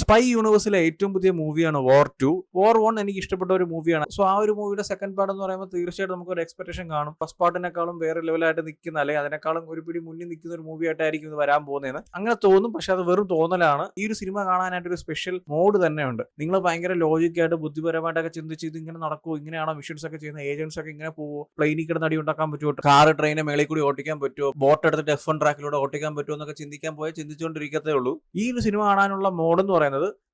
Spy യൂണിവേഴ്സിലെ ഏറ്റവും പുതിയ മൂവിയാണ് വാർ 2. വാർ 1 എനിക്ക് ഇഷ്ടപ്പെട്ട ഒരു മൂവിയാണ്. സോ ആ ഒരു മൂവിയുടെ സെക്കൻഡ് പാർട്ട് എന്ന് പറയുമ്പോൾ തീർച്ചയായിട്ടും നമുക്ക് ഒരു എക്സ്പെക്ടേഷൻ കാണും. ഫസ്റ്റ് പാർട്ടിനെക്കാളും വേറെ ലെവലായിട്ട് നിൽക്കുന്ന, അല്ലെങ്കിൽ അതിനേക്കാളും ഒരു പിടി മുന്നിൽ നിൽക്കുന്ന ഒരു മൂവി ആയിട്ടായിരിക്കും ഇത് വരാൻ പോകുന്നതെന്ന് അങ്ങനെ തോന്നും. പക്ഷെ അത് വെറും തോന്നലാണ്. ഈ ഒരു സിനിമ കാണാനായിട്ട് ഒരു സ്പെഷ്യൽ മോഡ് തന്നെയുണ്ട്. നിങ്ങൾ ഭയങ്കര ലോജിക്കായിട്ട് ബുദ്ധിപരമായിട്ടൊക്കെ ചിന്തിച്ച് ഇത് ഇങ്ങനെ നടക്കുമോ, ഇങ്ങനെയാണോ മിഷൻസ് ഒക്കെ ചെയ്യുന്ന, ഏജൻസ് ഒക്കെ ഇങ്ങനെ പോവോ, പ്ലെയിനിൽ കിടന്ന് അടി ഉണ്ടാക്കാൻ പറ്റുമോ, കാർ ട്രെയിനെ മേളിൽ കൂടി ഓട്ടിക്കാൻ പറ്റുമോ, ബോട്ട് എടുത്തിട്ട് F1 ട്രാക്കിലൂടെ ഓട്ടിക്കാൻ പറ്റുമോ എന്നൊക്കെ ചിന്തിക്കാൻ പോയാൽ ചിന്തിച്ചുകൊണ്ടിരിക്കത്തേ ഉള്ളൂ. ഈ ഒരു സിനിമ കാണാനുള്ള മോഡ് എന്ന് പറയുന്നത്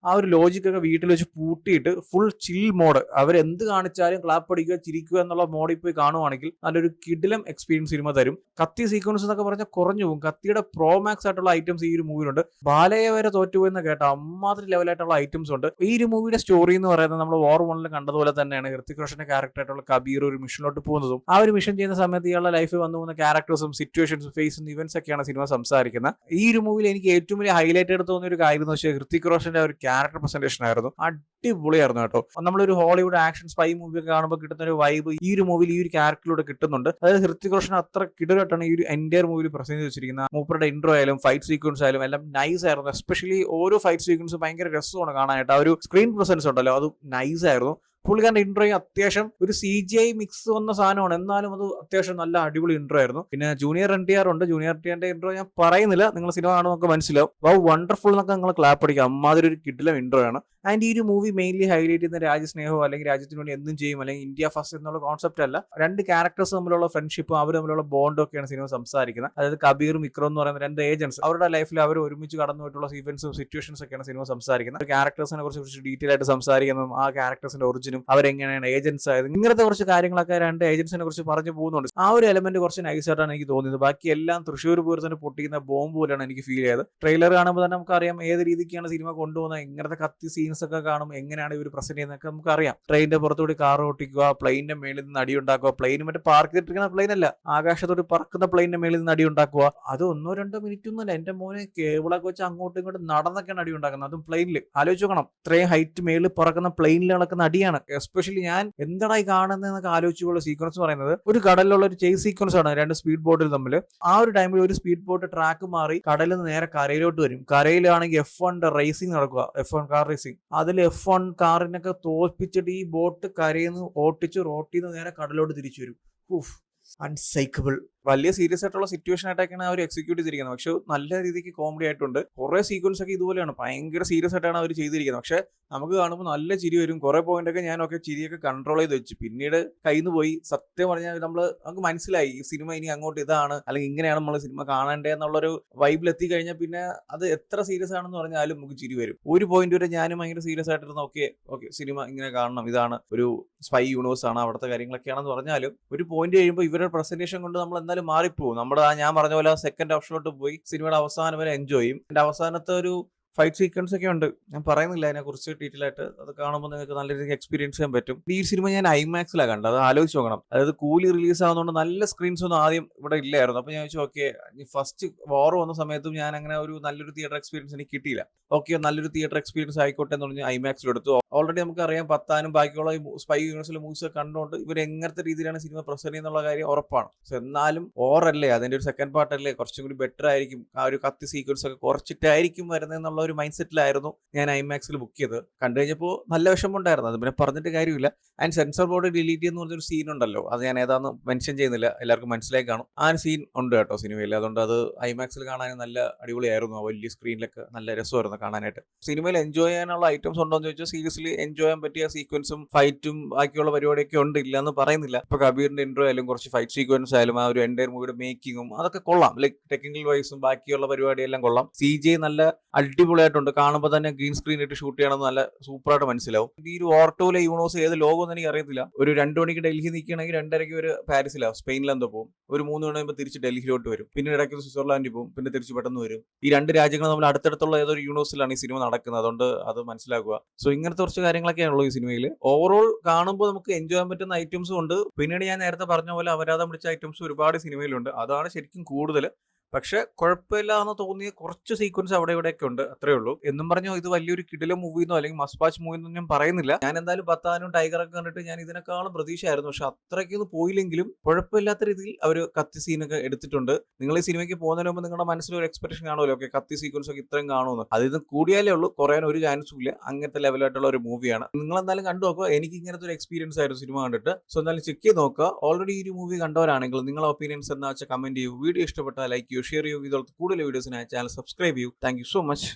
ആ ഒരു ലോജിക്കൊക്കെ വീട്ടിൽ വെച്ച് പൂട്ടിയിട്ട് ഫുൾ ചിൽ മോഡ്, അവരെന്ത് കാണിച്ചാലും ക്ലാപ്പ് അടിക്കുക ചിരിക്കുക എന്നുള്ള മോഡിൽ പോയി കാണുവാണെങ്കിൽ നല്ലൊരു കിടിലം എക്സ്പീരിയൻസ് സിനിമ തരും. കത്തി സീക്വൻസ് എന്നൊക്കെ പറഞ്ഞാൽ കുറഞ്ഞു പോകും. കത്തിയുടെ പ്രോമാക്സ് ആയിട്ടുള്ള ഐറ്റംസ് ഈ ഒരു മൂവിയിലുണ്ട്. ബാലയെ വരെ തോറ്റുപോയെന്ന് കേട്ട അമ്മാതിരി ലെവലായിട്ടുള്ള ഐറ്റംസ് ഉണ്ട്. ഈ ഒരു മൂവിയുടെ സ്റ്റോറി എന്ന് പറയുന്നത് നമ്മൾ വാർ 1 കണ്ടതുപോലെ തന്നെയാണ്. ഹൃത്തിക് റോഷന്റെ ക്യാരക്ടർ ആയിട്ടുള്ള കബീർ ഒരു മിഷനിലോട്ട് പോകുന്നതും ആ ഒരു മിഷൻ ചെയ്യുന്ന സമയത്ത് ഇയാളുടെ ലൈഫിൽ വന്നു പോകുന്ന ക്യാരക്ടേഴ്സും സിറ്റുവേഷൻസും ഫേസ് ചെയ്യുന്ന ഇവന്റ്സ് ഒക്കെയാണ് സിനിമ സംസാരിക്കുന്നത്. ഈ ഒരു മൂവിയിൽ എനിക്ക് ഏറ്റവും വലിയ ഹൈലൈറ്റ് എടുത്ത് തോന്നിയ ഒരു കാര്യം എന്ന് വെച്ചാൽ ഹൃത്തിക് റോഷന്റെ ഒരു ക്യാരക്ടർ പ്രസന്റേഷൻ ആയിരുന്നു. അടിപൊളിയായിരുന്നു കേട്ടോ. നമ്മളൊരു ഹോളിവുഡ് ആക്ഷൻ സ്പൈ മൂവി ഒക്കെ കാണുമ്പോൾ കിട്ടുന്ന ഒരു വൈബ് ഈ ഒരു മൂവിയിൽ ഈ ഒരു ക്യാരക്ടറിലൂടെ കിട്ടുന്നുണ്ട്. അതായത് ഹൃത്തിക് റോഷൻ അത്ര കിടലായിട്ടാണ് ഈ ഒരു എൻറ്റയർ മൂവിയിൽ പ്രസന്റ് വെച്ചിരിക്കുന്നത്. മൂപ്പറുടെ ഇൻട്രോ ആയാലും ഫൈറ്റ് സീക്വൻസ് ആയാലും എല്ലാം നൈസ് ആയിരുന്നു. എസ്പെഷ്യലി ഓരോ ഫൈറ്റ് സീക്വൻസും ഭയങ്കര രസമാണ് കാണാനായിട്ട്. ആ ഒരു സ്ക്രീൻ പ്രസൻസ് ഉണ്ടല്ലോ, അത് നൈസ് ആയിരുന്നു. പുള്ളിക്കാരന്റെ ഇൻട്രോയും അത്യാവശ്യം ഒരു CGI മിക്സ് വന്ന സാധനമാണ്, എന്നാലും അത് അത്യാവശ്യം നല്ല അടിപൊളി ഇൻട്രോ ആയിരുന്നു. പിന്നെ ജൂനിയർ NTR ഉണ്ട്. ജൂനിയർ NTRന്റെ ഇൻട്രോ ഞാൻ പറയുന്നില്ല, നിങ്ങൾ സിനിമ കാണുമ്പോൾ നമുക്ക് മനസ്സിലാവും. വൗ വണ്ടർഫുൾ എന്നൊക്കെ നിങ്ങൾ ക്ലാപ്പ് അടിക്കുക. അമ്മാതിരി ഒരു കിടിലം ഇൻട്രോ ആണ്. ആൻഡ് ഈ ഒരു മൂവി മെയിൻലി ഹൈലൈറ്റ് ചെയ്യുന്ന രാജ്യസ്നേഹമോ അല്ലെങ്കിൽ രാജ്യത്തിന് വേണ്ടി എന്തും ചെയ്യും അല്ലെങ്കിൽ ഇന്ത്യ ഫസ്റ്റ് എന്നുള്ള കോൺസെപ്റ്റ് അല്ല. രണ്ട് ക്യാരക്ടേഴ്സ് തമ്മിലുള്ള ഫ്രണ്ട്ഷിപ്പും അവർ തമ്മിലുള്ള ബോണ്ടും ഒക്കെയാണ് സിനിമ സംസാരിക്കുന്നത്. അതായത് കബീറും വിക്രം എന്ന് പറയുന്ന രണ്ട് ഏജൻസ്, അവരുടെ ലൈഫിൽ അവർ ഒരുമിച്ച് കടന്നു പോയിട്ടുള്ള ഇവന്റ്സും സിറ്റുവേഷൻസ് ഒക്കെയാണ് സിനിമ സംസാരിക്കുന്നത്. ക്യാരക്ടേഴ്സിനെ കുറിച്ച് ഡീറ്റെയിൽ ആയിട്ട് സംസാരിക്കുന്നതും ആ ക്യാരക്ടേഴ്സിന്റെ ഒറിജിനും അവരെങ്ങനെയാണ് ഏജൻസ് ആയത്, ഇങ്ങനത്തെ കുറച്ച് കാര്യങ്ങളൊക്കെ രണ്ട് ഏജൻസിനെ കുറിച്ച് പറഞ്ഞു പോകുന്നുണ്ട്. ആ ഒരു എലമെന്റ് കുറച്ച് നൈസായിട്ടാണ് എനിക്ക് തോന്നിയത്. ബാക്കി എല്ലാം തൃശ്ശൂർ പൂരത്തിന് പൊട്ടിക്കുന്ന ബോംബ് പോലെയാണ് എനിക്ക് ഫീൽ ചെയ്തത്. ട്രെയിലർ കാണുമ്പോൾ തന്നെ നമുക്കറിയാം ഏത് രീതിക്കാണ് സിനിമ കൊണ്ടുപോകുന്നത്. ഇങ്ങനത്തെ കത്തി സീൻസ് ഒക്കെ കാണും, എങ്ങനെയാണ് ഇവർ പ്രസന്റ് ചെയ്യുന്നതൊക്കെ നമുക്കറിയാം. ട്രെയിനിന്റെ പുറത്തുകൂടി കാർ ഓട്ടിക്കുക, പ്ലെയിനിന്റെ മേളിൽ നിന്ന് അടി ഉണ്ടാക്കുക, പ്ലെയിൻ മറ്റേ പാർക്ക് ചെയ്തിരിക്കുന്ന പ്ലെയിൻ അല്ല, ആകാശത്തോട് പറക്കുന്ന പ്ലെയിനിന്റെ മേളിൽ നിന്ന് അടി ഉണ്ടാക്കുക. അത് 1-2 മിനിറ്റ് ഒന്നുമല്ല, എന്റെ മോനെ കേബിളൊക്കെ വെച്ച് അങ്ങോട്ടും ഇങ്ങോട്ടും നടന്നൊക്കെയാണ് അടി ഉണ്ടാക്കുന്നത്. അതും പ്ലെയിനിൽ ആലോചിച്ച് നോക്കണം. ഇത്രയും ഹൈറ്റ് മേളിൽ പറക്കുന്ന പ്ലെയിനിൽ നടക്കുന്ന അടിയാണ്. എസ്പെഷ്യലി ഞാൻ എന്തായി കാണുന്നതെന്നൊക്കെ ആലോചിച്ചുള്ള സീക്വൻസ് പറയുന്നത് ഒരു കടലിലുള്ള ഒരു ചേസ് സീക്വൻസ് ആണ്, രണ്ട് സ്പീഡ് ബോട്ടിൽ തമ്മിൽ. ആ ഒരു ടൈമിൽ ഒരു സ്പീഡ് ബോട്ട് ട്രാക്ക് മാറി കടലിൽ നിന്ന് നേരെ കരയിലോട്ട് വരും. കരയിലാണെങ്കിൽ F1 റേസിംഗ് നടക്കുക, F1 കാർ റേസിംഗ്. അതിൽ F1 കാറിനൊക്കെ തോൽപ്പിച്ചിട്ട് ഈ ബോട്ട് കരയിൽ നിന്ന് ഓട്ടിച്ച് റോട്ടിൽ നിന്ന് നേരെ കടലോട്ട് തിരിച്ചു വരും. അൺസൈക്കബിൾ. വലിയ സീരിയസ് ആയിട്ടുള്ള സിറ്റുവേഷൻ ആയിട്ടൊക്കെയാണ് അവർ എക്സിക്യൂട്ട് ചെയ്തിരിക്കുന്നത്. പക്ഷെ നല്ല രീതിക്ക് കോമഡി ആയിട്ടുണ്ട്. കുറെ സീക്വൻസ് ഒക്കെ ഇതുപോലെയാണ്, ഭയങ്കര സീരിയസ് ആയിട്ടാണ് അവർ ചെയ്തിരിക്കുന്നത്. പക്ഷെ നമുക്ക് കാണുമ്പോൾ നല്ല ചിരി വരും. കുറെ പോയിന്റ് ഒക്കെ ഞാനൊക്കെ ചിരിയൊക്കെ കൺട്രോൾ ചെയ്ത് വെച്ചു, പിന്നീട് കയ്യിൽ നിന്ന് പോയി. സത്യം പറഞ്ഞാൽ നമുക്ക് മനസ്സിലായി ഈ സിനിമ ഇനി അങ്ങോട്ട് ഇതാണ് അല്ലെങ്കിൽ ഇങ്ങനെയാണ് നമ്മൾ സിനിമ കാണേണ്ടത് എന്നുള്ളൊരു വൈബിൽ എത്തിക്കഴിഞ്ഞാൽ പിന്നെ അത് എത്ര സീരിയസ് ആണെന്ന് പറഞ്ഞാലും നമുക്ക് ചിരി വരും. ഒരു പോയിന്റ് വരെ ഞാനും ഭയങ്കര സീരിയസ് ആയിട്ടിരുന്ന ഓക്കെ സിനിമ ഇങ്ങനെ കാണണം, ഇതാണ് ഒരു സ്പൈ യൂണിവേഴ്സ് ആണ്, അവിടുത്തെ കാര്യങ്ങളൊക്കെയാണെന്ന് പറഞ്ഞാലും ഒരു പോയിന്റ് കഴിയുമ്പോൾ ഇവരുടെ പ്രസന്റേഷൻ കൊണ്ട് നമ്മൾ എന്തായാലും മാറിപ്പോകും. നമ്മുടെ ഞാൻ പറഞ്ഞ പോലെ സെക്കൻഡ് ഓപ്ഷനിലോട്ട് പോയി സിനിമയുടെ അവസാനം വരെ എൻജോയ് ചെയ്യും. എന്റെ അവസാനത്തെ ഒരു ഫൈറ്റ് സീക്വൻസ് ഒക്കെ ഉണ്ട്, ഞാൻ പറയുന്നില്ല അതിനെ കുറിച്ച് ഡീറ്റെയിൽ ആയിട്ട്. അത് കാണുമ്പോൾ നിങ്ങൾക്ക് നല്ല രീതിക്ക് എക്സ്പീരിയൻസ് ചെയ്യാൻ പറ്റും. ഈ സിനിമ ഞാൻ IMAX-ലാണ് കണ്ടത്. അത് ആലോചിച്ച് നോക്കണം. അതായത് കൂലി റിലീസ് ആവുന്നതുകൊണ്ട് നല്ല സ്ക്രീൻസ് ഒന്നും ആദ്യം ഇവിടെ ഇല്ലായിരുന്നു. അപ്പൊ ഞാൻ വെച്ചു ഓക്കെ ഫസ്റ്റ് വാർ വന്ന സമയത്തും ഞാൻ അങ്ങനെ ഒരു നല്ലൊരു തിയേറ്റർ എക്സ്പീരിയൻസ് എനിക്ക് കിട്ടിയില്ല. ഓക്കെ നല്ലൊരു തിയേറ്റർ എക്സ്പീരിയൻസ് ആയിക്കോട്ടെ എന്ന് പറഞ്ഞ് IMAX-ൽ എടുത്തു. ഓൾറെഡി നമുക്കറിയാം പത്താനും ബാക്കിയുള്ള സ്പൈ യൂണിവേഴ്സിലെ മൂവ്സ് കണ്ടുകൊണ്ട് ഇവർ എങ്ങനത്തെ രീതിയിലാണ് സിനിമ പ്രസന്റ് ചെയ്യുന്നുള്ള കാര്യം ഉറപ്പാണ്. പക്ഷെ എന്നാലും ഓറല്ലേ, അതിന്റെ ഒരു സെക്കൻഡ് പാർട്ടല്ലേ, കുറച്ചും കൂടി ബെറ്റർ ആയിരിക്കും, ആ ഒരു കത്തി സീക്വൻസ് ഒക്കെ കുറച്ചിട്ടായിരിക്കും വരുന്നതെന്നുള്ള ഒരു മൈൻഡ് സെറ്റിലായിരുന്നു ഞാൻ IMAX-ൽ ബുക്ക് ചെയ്തത്. കണ്ടു കഴിഞ്ഞപ്പോൾ നല്ല വിഷമമുണ്ടായിരുന്നു. അത് പിന്നെ പറഞ്ഞിട്ട് കാര്യമില്ല. ആൻഡ് സെൻസർ ബോർഡ് ഡിലീറ്റ് എന്ന് പറഞ്ഞൊരു സീൻ ഉണ്ടല്ലോ, അത് ഞാൻ ഏതാന്ന് മെൻഷൻ ചെയ്യുന്നില്ല, എല്ലാവർക്കും മനസ്സിലായി കാണും. ആ ഒരു സീൻ ഉണ്ട് കേട്ടോ സിനിമയിൽ. അതുകൊണ്ട് അത് IMAX-ൽ കാണാൻ നല്ല അടിപൊളിയായിരുന്നു. ആ വലിയ സ്ക്രീനിലൊക്കെ നല്ല രസമായിരുന്നു കാണാനായിട്ട്. സിനിമയിൽ എൻജോയ് ചെയ്യാനുള്ള ഐറ്റംസ് ഉണ്ടോ എന്ന് ചോദിച്ചാൽ സീരിയസ്ലി എൻജോയ് ചെയ്യാൻ പറ്റിയ സീക്വൻസും ഫൈറ്റും ബാക്കിയുള്ള പരിപാടിയൊക്കെ ഉണ്ട്, ഇല്ല എന്ന് പറയുന്നില്ല. ഇപ്പൊ കബീറിന്റെ ഇൻട്രോ ആയാലും കുറച്ച് ഫൈറ്റ് സീക്വൻസ് ആയാലും ആ ഒരു എൻറ്റയർ മൂവിയുടെ മേക്കിങ്ങും അതൊക്കെ കൊള്ളാം. ലൈക് ടെക്നിക്കൽ വൈസും ബാക്കിയുള്ള പരിപാടിയെല്ലാം കൊള്ളാം. CGI നല്ല അടിപൊളിയായിട്ടുണ്ട്. കാണുമ്പോൾ തന്നെ ഗ്രീൻ സ്ക്രീൻ ഇട്ട് ഷൂട്ട് ചെയ്യണമെന്ന് നല്ല സൂപ്പറായിട്ട് മനസ്സിലാവും. ഈ ഒരു വാർ 2 യൂണിവേഴ്സ് ഏത് ലോകം എന്ന് എനിക്ക് അറിയത്തില്ല. ഒരു 2 മണിക്ക് ഡൽഹി നിൽക്കുകയാണെങ്കിൽ 2:30 ഒരു പാരീസിലാവും, സ്പെയിനിലെന്തോ പോകും. ഒരു 3 മണി കഴിയുമ്പോൾ തിരിച്ച് ഡൽഹിയിലോട്ട് വരും. പിന്നെ ഇടയ്ക്ക് സ്വിറ്റ്സർലാൻഡിൽ പോകും, പിന്നെ തിരിച്ച് പെട്ടെന്ന് വരും. ഈ രണ്ട് രാജ്യങ്ങൾ നമ്മൾ അടുത്തടുത്തുള്ള ഏതൊരു യൂണിവേഴ്സിലാണ് ഈ സിനിമ നടക്കുന്നത്. അതുകൊണ്ട് അത് മനസ്സിലാക്കുക. സോ ഇങ്ങനത്തെ കുറച്ച് കാര്യങ്ങളൊക്കെയാണുള്ളൂ ഈ സിനിമയിൽ. ഓവറോൾ കാണുമ്പോൾ നമുക്ക് എൻജോയ് ചെയ്യാൻ പറ്റുന്ന ഐറ്റംസും ഉണ്ട്. പിന്നീട് ഞാൻ നേരത്തെ പറഞ്ഞ പോലെ അപരാധം പിടിച്ച ഐറ്റംസ് ഒരുപാട് സിനിമയിലുണ്ട്. അതാണ് ശരിക്കും കൂടുതൽ. പക്ഷെ കുഴപ്പമില്ല എന്ന് തോന്നിയ കുറച്ച് സീക്വൻസ് അവിടെ ഇവിടെയൊക്കെ ഉണ്ട്, അത്രേ ഉള്ളൂ. എന്നും പറഞ്ഞോ ഇത് വലിയൊരു കിടിലം മൂവിന്നോ അല്ലെങ്കിൽ മസ്പാച്ച് മൂവിന്നോ ഞാൻ പറയുന്നില്ല. ഞാൻ എന്തായാലും പത്താനും ടൈഗറൊക്കെ കണ്ടിട്ട് ഞാൻ ഇതിനേക്കാളും പ്രതീക്ഷയായിരുന്നു. പക്ഷെ അത്രയ്ക്കൊന്നും പോയില്ലെങ്കിലും കുഴപ്പമില്ലാത്ത രീതിയിൽ അവർ കത്തി സീനൊക്കെ എടുത്തിട്ടുണ്ട്. നിങ്ങൾ ഈ സിനിമയ്ക്ക് പോകുന്നതിന് മുമ്പ് നിങ്ങളുടെ മനസ്സിൽ ഒരു എക്സ്പെക്ടേഷൻ കാണുമല്ലോ, ഓക്കെ കത്തി സീക്വൻസ് ഒക്കെ ഇത്രയും കാണുമെന്ന്. അതിൽ കൂടിയാലേ ഉള്ളൂ, കുറയാൻ ഒരു ചാൻസും ഇല്ല. അങ്ങനത്തെ ലെവലായിട്ടുള്ള ഒരു മൂവിയാണ്. നിങ്ങൾ എന്തായാലും കണ്ടു നോക്കുക. എനിക്ക് ഇങ്ങനത്തെ ഒരു എക്സ്പീരിയൻസ് ആയിരുന്നു സിനിമ കണ്ടിട്ട്. സോ എന്തായാലും ചെക്ക് ചെയ്ത് നോക്കുക. ഓൾറെഡി ഈ ഒരു മൂവി കണ്ടവരാണെങ്കിൽ നിങ്ങളുടെ ഒപ്പീനിയൻസ് എന്താ വെച്ചാൽ കമന്റ് ചെയ്യൂ. വീഡിയോ ഇഷ്ടപ്പെട്ടാൽ ലൈക്ക് ചെയ്യൂ, ഷെയർ ചെയ്യൂ. ഇതുപോലത്തെ കൂടുതൽ വീഡിയോസിനായി ചാനൽ സബ്സ്ക്രൈബ് ചെയ്യൂ. Thank you so much.